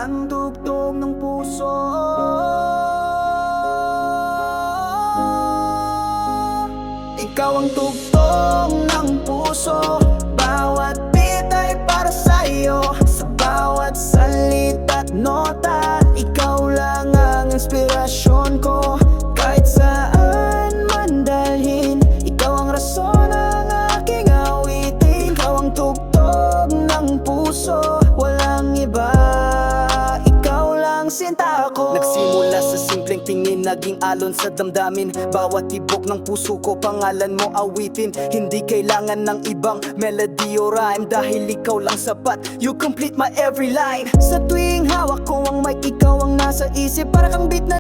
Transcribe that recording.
ang tugtog ng puso. Ikaw ang tugtog ng puso, bawat beat ay para sa'yo. Sa bawat salita't nota, ikaw lang ang inspirasyon ko. Kahit saan man dalhin, ikaw ang rason ng aking awitin. Ikaw ang tugtog ng puso, walang iba, ikaw lang sinta ko. Nagsimula sa simpleng tingin, naging alon sa damdamin. Bawat tibok ng puso ko, pangalan mo awitin. Hindi kailangan ng ibang melody o rhyme, dahil ikaw lang sapat, you complete my every line. Sa tuwing hawak ko ang mic, ikaw ang nasa isip. Para kang beat na